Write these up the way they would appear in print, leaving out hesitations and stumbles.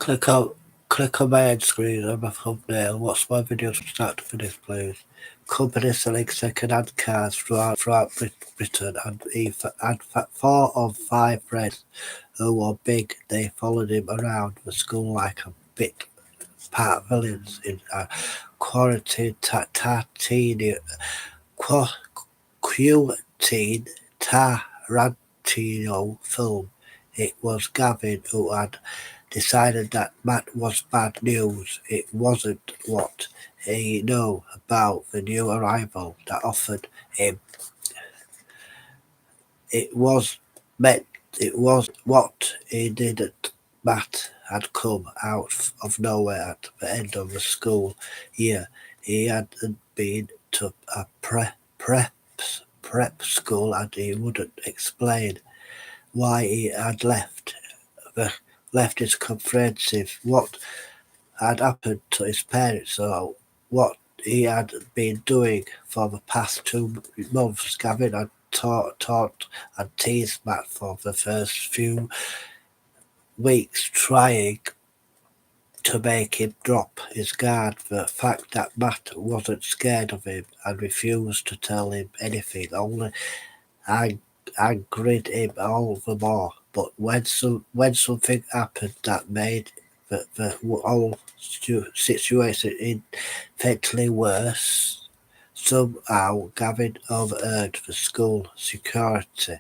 Click on click on my end screen on my thumbnail. Watch my videos from start to finish, please. Companies selling second-hand cars throughout Britain, and he had 4 of 5 friends who were big. They followed him around the school like a bit part villains in a quarantine Quentin Tarantino film. It was Gavin who had decided that Matt was bad news. It wasn't what he knew about the new arrival that offered him. It was meant. It was what he didn't. Matt had come out of nowhere at the end of the school year. He hadn't been to a prep school, and he wouldn't explain why he had the left his comprehensive what had happened to his parents or what he had been doing for the past 2 months. Gavin had taught and teased Matt for the first few weeks, trying to make him drop his guard. The fact that Matt wasn't scared of him and refused to tell him anything only angered him all the more. But when something happened that made the whole situation infinitely worse, somehow Gavin overheard the school security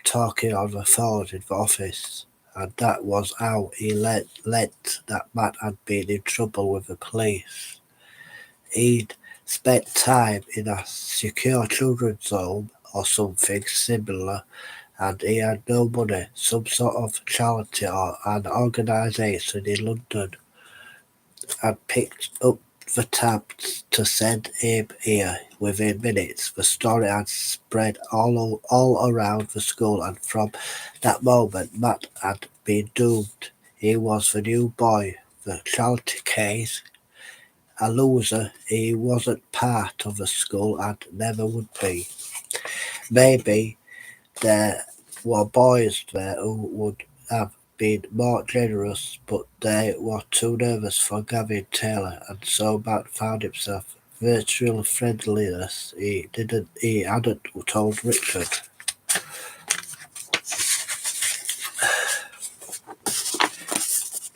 talking on the phone in the office, and that was how he learnt that Matt had been in trouble with the police. He'd spent time in a secure children's home or something similar, and he had no money. Some sort of charity or an organisation in London had picked up the tab to send him here. Within minutes, the story had spread all around the school, and from that moment, Matt had been doomed. He was the new boy. The charity case, a loser. He wasn't part of the school and never would be. Maybe there were boys there who would have been more generous, but they were too nervous for Gavin Taylor, and so Matt found himself virtual friendliness he hadn't told Richard.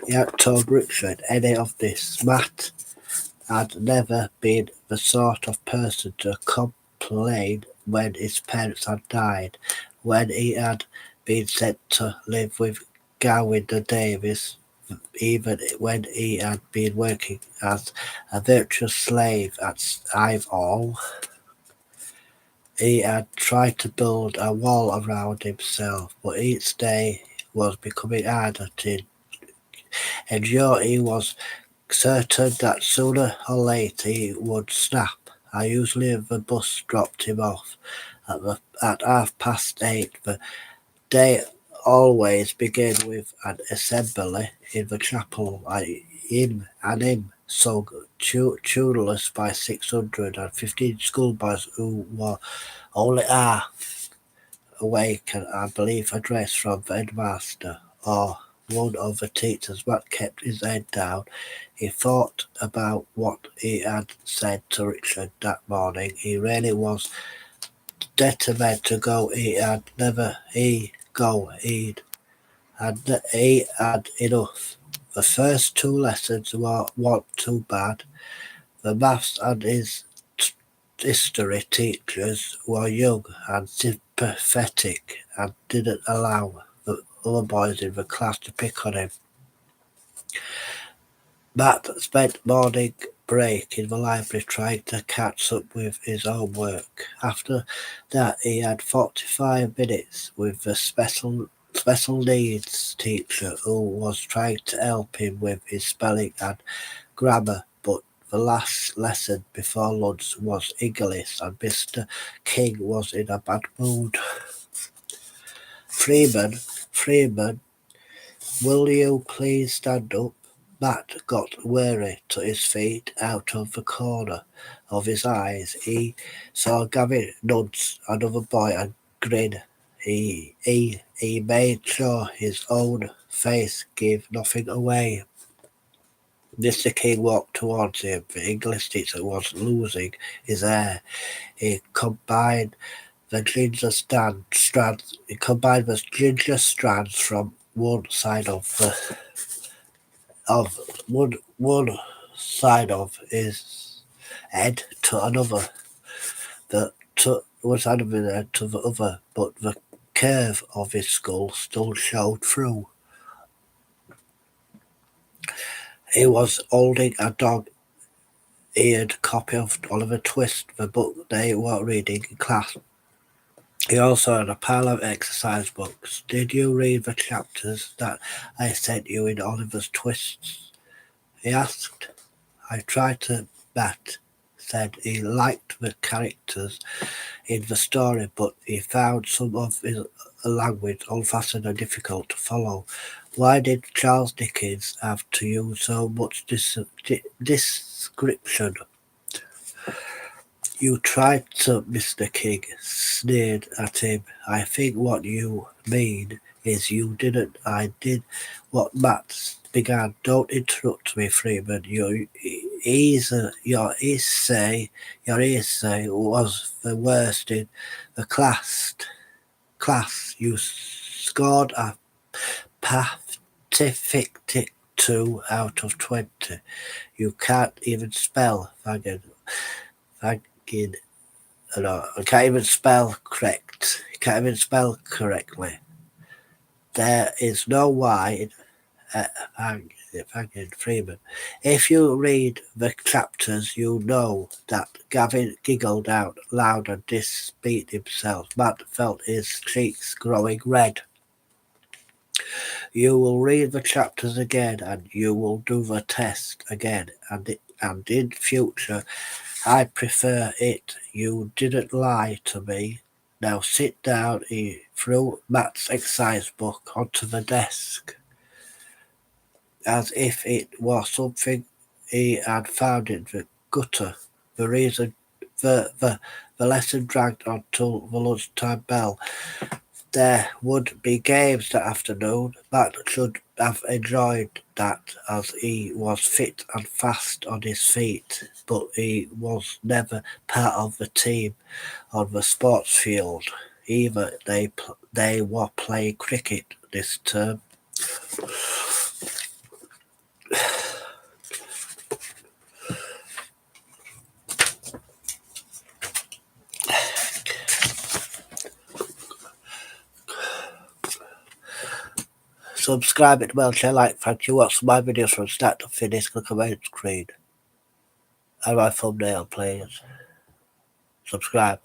He hadn't told Richard any of this. Matt had never been the sort of person to complain when his parents had died, when he had been sent to live with Gowinder Davis, even when he had been working as a virtual slave at Ivor. He had tried to build a wall around himself, but each day was becoming harder to endure. He was certain that sooner or later he would snap. Usually the bus dropped him off at 8:30. The day always began with an assembly in the chapel. Him sung tuneless by 615 schoolboys who were only half awake, and I believe a dress from the headmaster or one of the teachers. Matt kept his head down. He thought about what he had said to Richard that morning. He really was determined to go. He had enough. The first 2 lessons weren't too bad. The maths and his history teachers were young and sympathetic and didn't allow the other boys in the class to pick on him. Matt spent morning break in the library trying to catch up with his homework. After that, he had 45 minutes with the special needs teacher who was trying to help him with his spelling and grammar, but the last lesson before lunch was English, and Mr. King was in a bad mood. Freeman, will you please stand up? Matt got weary to his feet. Out of the corner of his eyes, he saw Gavin nudge another boy and grin. He made sure his own face gave nothing away. Mr. King walked towards him. The English teacher was losing his air. He combined the ginger strands from one side one side of his head to another, one side of his head to the other, but the curve of his skull still showed through. He was holding a dog-eared copy of Oliver Twist, the book they were reading in class. He also had a pile of exercise books. Did you read the chapters that I sent you in Oliver's Twists? He asked. I tried to. Matt said he liked the characters in the story, but he found some of his language old-fashioned and difficult to follow. Why did Charles Dickens have to use so much description? You tried to, Mr. King sneered at him. I think what you mean is you didn't. I did what Matt began. Don't interrupt me, Freeman. Your essay was the worst in the class. You scored a pathetic 2 out of 20. You can't even spell faggot. I can't even spell correct. You can't even spell correctly. There is no Y in Freeman. If you read the chapters, you know that Gavin giggled out loud and disbeat himself. Matt felt his cheeks growing red. You will read the chapters again, and you will do the test again, and in future. I prefer it. You didn't lie to me. Now sit down. He threw Matt's exercise book onto the desk, as if it was something he had found in the gutter. The lesson dragged on till the lunchtime bell. There would be games that afternoon. Matt should have enjoyed that, as he was fit and fast on his feet, but he was never part of the team on the sports field. Either they were playing cricket this term. Subscribe it well, share, like, thank you. Watch my videos from start to finish. Click on my screen and my thumbnail, please. Subscribe.